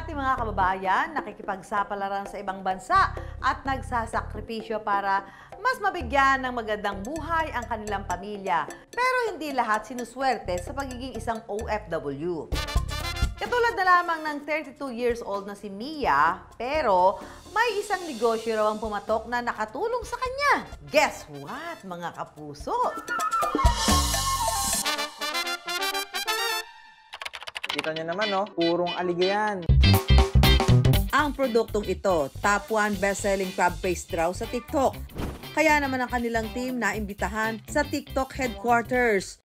ating mga kababayan nakikipagsapalaran sa ibang bansa at nagsasakripisyo para mas mabigyan ng magandang buhay ang kanilang pamilya. Pero hindi lahat sinuswerte sa pagiging isang OFW. Katulad na lamang ng 32 years old na si Mia, pero may isang negosyo raw ang pumatok na nakatulong sa kanya. Guess what, mga kapuso? Kita niyo naman, no? Purong aligayan. Ang produktong ito, top 1 best-selling crab paste raw sa TikTok. Kaya naman ang kanilang team na imbitahan sa TikTok headquarters.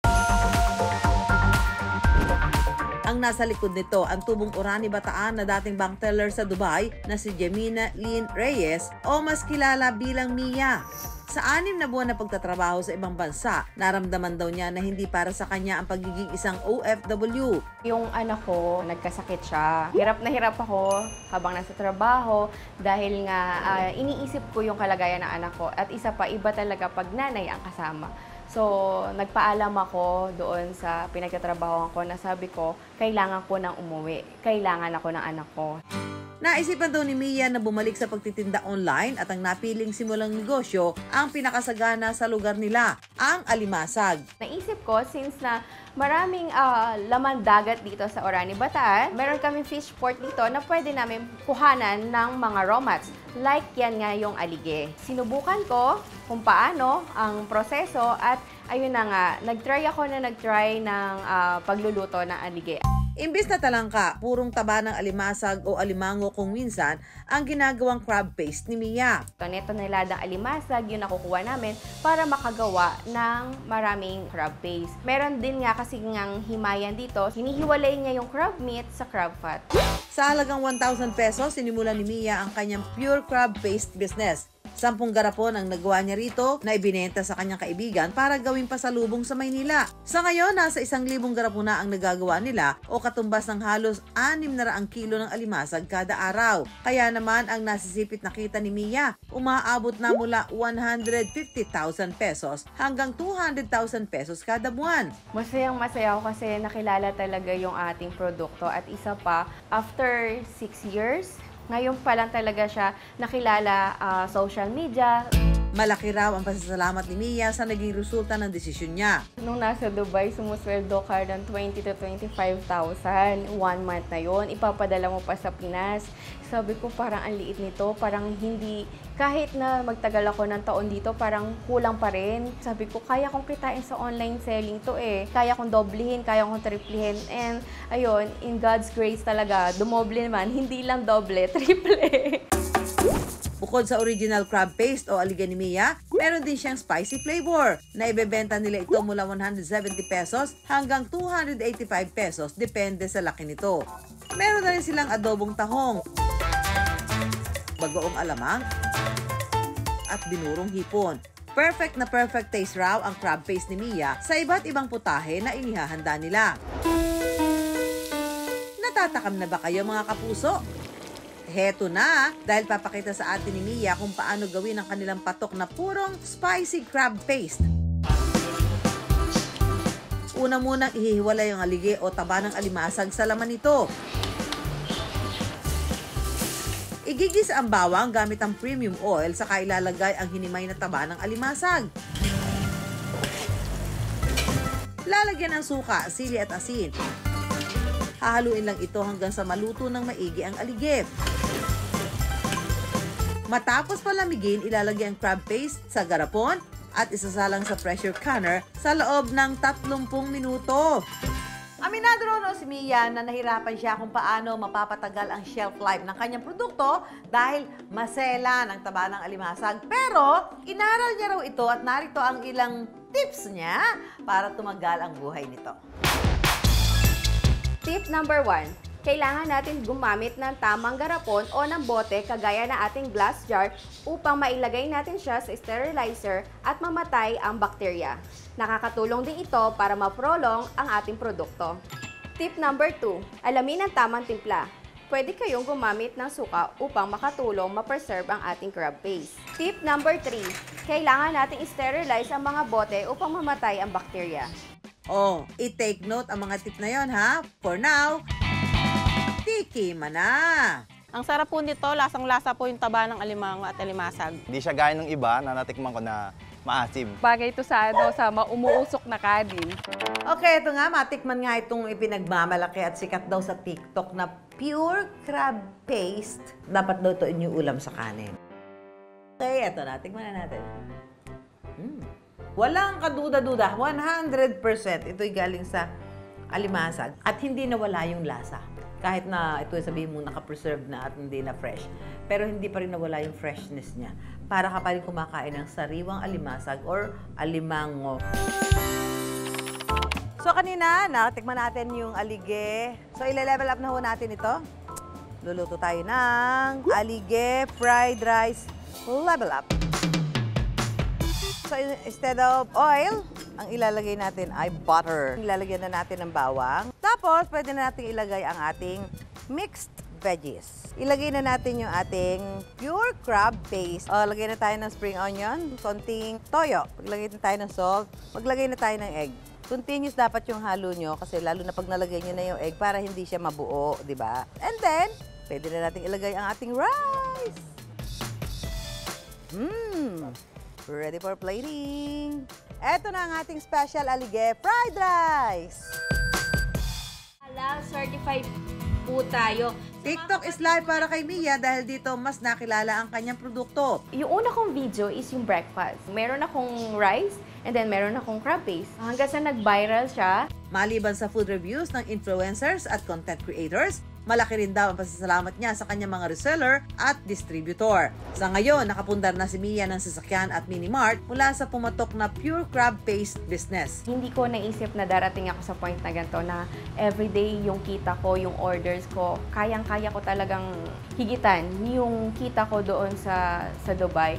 Ang nasa likod nito, ang tubong Orani Bataan na dating bank teller sa Dubai na si Jemina Lynn Reyes o mas kilala bilang Mia. Sa 6 na buwan na pagtatrabaho sa ibang bansa, naramdaman daw niya na hindi para sa kanya ang pagiging isang OFW. Yung anak ko, nagkasakit siya. Hirap na hirap ako habang nasa trabaho dahil nga iniisip ko yung kalagayan ng anak ko. At isa pa, iba talaga pag nanay ang kasama. So, nagpaalam ako doon sa pinagtatrabahoan ko na sabi ko, kailangan ko nang umuwi. Kailangan ako ng anak ko. Naisipan daw ni Mia na bumalik sa pagtitinda online at ang napiling simulang negosyo ang pinakasagana sa lugar nila, ang alimasag. Naisip ko, since na maraming laman dagat dito sa Orani Bataan, meron kaming fish port dito na pwede namin kuhanan ng mga raw mats. Like yan nga yung alige. Sinubukan ko kung paano ang proseso at ayun na nga, nag-try ng pagluluto ng alige. Imbis na talangka, purong taba ng alimasag o alimango kung minsan ang ginagawang crab paste ni Mia. Neto na niladang alimasag yung nakukuha namin para makagawa ng maraming crab paste. Meron din nga kasi ngang himayan dito, hinihiwalay niya yung crab meat sa crab fat. Sa halagang 1,000 pesos, sinimulan ni Mia ang kanyang pure crab paste business. 10 garapon ang nagawa niya rito na ibinenta sa kanyang kaibigan para gawing pasalubong sa Maynila. Sa ngayon, nasa 1,000 garapon na ang nagagawa nila o katumbas ng halos 600 kilo ng alimasag kada araw. Kaya naman ang nasisipit na kita ni Mia, umaabot na mula 150,000 pesos hanggang 200,000 pesos kada buwan. Masayang-masaya ako kasi nakilala talaga yung ating produkto at isa pa, after 6 years, ngayon pa lang talaga siya nakilala social media. Malaki raw ang pasasalamat ni Mia sa naging resulta ng desisyon niya. Nung nasa Dubai, sumusweldo ka ng 20,000 to 25,000. 1 month na yon, ipapadala mo pa sa Pinas. Sabi ko, parang ang liit nito, parang hindi, kahit na magtagal ako ng taon dito, parang kulang pa rin. Sabi ko, kaya kong kitain sa online selling to eh. Kaya kong doblehin, kaya kong triplihin. And ayun, in God's grace talaga, dumoble naman, hindi lang doble, triple. Bukod sa original crab paste o aliga ni Mia, meron din siyang spicy flavor na ibebenta nila ito mula 170 pesos hanggang 285 pesos depende sa laki nito. Meron na rin silang adobong tahong, bagoong alamang, at binurong hipon. Perfect na perfect taste raw ang crab paste ni Mia sa iba't ibang putahe na inihahanda nila. Natatakam na ba kayo mga kapuso? Heto na, dahil papakita sa atin ni Mia kung paano gawin ang kanilang patok na purong spicy crab paste. Una munang ihihiwalay ang alige o taba ng alimasag sa laman nito. Igigis ang bawang gamit ang premium oil saka ilalagay ang hinimay na taba ng alimasag. Lalagyan ng suka, sili at asin. Hahaluin lang ito hanggang sa maluto ng maigi ang alige. Matapos palamigin, ilalagay ang crab paste sa garapon at isasalang sa pressure canner sa loob ng 30 minuto. Aminado raw si Mia na nahirapan siya kung paano mapapatagal ang shelf life ng kanyang produkto dahil masela ng taba ng alimasag. Pero inaral niya raw ito at narito ang ilang tips niya para tumagal ang buhay nito. Tip number 1. Kailangan natin gumamit ng tamang garapon o ng bote kagaya na ating glass jar upang mailagay natin siya sa sterilizer at mamatay ang bakterya. Nakakatulong din ito para ma-prolong ang ating produkto. Tip number 2. Alamin ang tamang timpla. Pwede kayong gumamit ng suka upang makatulong ma-preserve ang ating crab paste. Tip number 3. Kailangan natin sterilize ang mga bote upang mamatay ang bakterya. Oh, i-take note ang mga tip na yon ha. For now, tikiman na! Ang sarap po nito, lasang-lasa po yung taba ng alimango at alimasag. Hindi siya gaya ng iba na natikman ko na maasim. Bagay ito sa umuusok na kanin. Okay, ito nga, matikman nga itong ipinagmamalaki at sikat daw sa TikTok na pure crab paste. Dapat daw ito inyong ulam sa kanin. Okay, ito na. Tikman na natin. Walang kaduda-duda. 100% ito'y galing sa alimasag. At hindi nawala yung lasa. Kahit na ito sabihin mo naka-preserve na at hindi na fresh. Pero hindi pa rin nawala yung freshness niya. Para ka pa rin kumakain ng sariwang alimasag or alimango. So kanina, natikman natin yung alige. So ile-level up na ho natin ito. Luluto tayo ng alige fried rice level up. So instead of oil, ang ilalagay natin ay butter. Ilalagyan na natin ng bawang. Tapos, pwede na natin ilagay ang ating mixed veggies. Ilagay na natin yung ating pure crab paste. Lagay na tayo ng spring onion, konting toyo. Maglagay na tayo ng salt. Maglagay na tayo ng egg. Continuous dapat yung halo nyo kasi lalo na pag nalagay nyo na yung egg para hindi siya mabuo, di ba? And then, pwede na natin ilagay ang ating rice. Ready for plating. Eto na ang ating special alige fried rice. Halal certified po tayo. TikTok is live para kay Mia dahil dito mas nakilala ang kanyang produkto. Yung una kong video is yung breakfast. Meron akong rice and then meron akong crab paste. Hanggang sa nag-viral siya. Maliban sa food reviews ng influencers at content creators, malaki rin daw ang pasasalamat niya sa kanyang mga reseller at distributor. Sa ngayon, nakapundar na si Mia ng sasakyan at mini-mart mula sa pumatok na pure crab paste business. Hindi ko naisip na darating ako sa point na ganito na everyday yung kita ko, yung orders ko, kayang-kaya ko talagang higitan yung kita ko doon sa Dubai.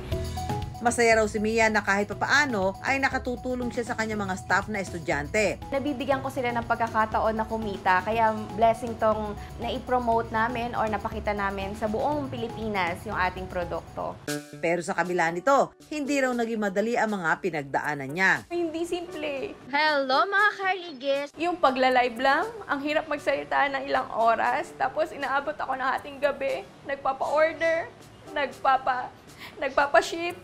Masaya raw si Mia na kahit papaano ay nakatutulong siya sa kanyang mga staff na estudyante. Nabibigyan ko sila ng pagkakataon na kumita, kaya blessing tong na-promote namin or napakita namin sa buong Pilipinas yung ating produkto. Pero sa kabila nito, hindi raw naging madali ang mga pinagdaanan niya. Hindi simple. Hello mga Carliges! Yung pagla-live lang, ang hirap magsalita ng ilang oras, tapos inaabot ako ng ating gabi, nagpapa-order, nagpapa-ship,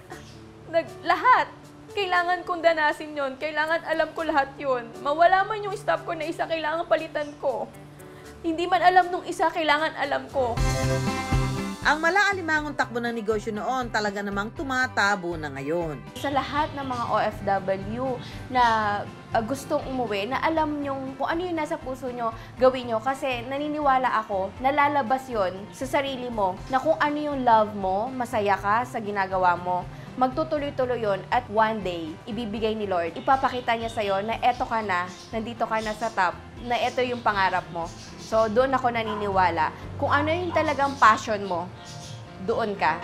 lahat. Kailangan kong danasin yon. Kailangan alam ko lahat yon. Mawala man yung staff ko na isa, kailangan palitan ko. Hindi man alam nung isa, kailangan alam ko. Ang mala-alimangong takbo ng negosyo noon talaga namang tumatabo na ngayon. Sa lahat ng mga OFW na gustong umuwi, na alam nyong kung ano yung nasa puso nyo, gawin nyo. Kasi naniniwala ako, nalalabas yon sa sarili mo, na kung ano yung love mo, masaya ka sa ginagawa mo, magtutuloy-tuloy yun at one day, ibibigay ni Lord. Ipapakita niya sa'yo na eto ka na, nandito ka na sa top, na eto yung pangarap mo. So, doon ako naniniwala. Kung ano yung talagang passion mo, doon ka.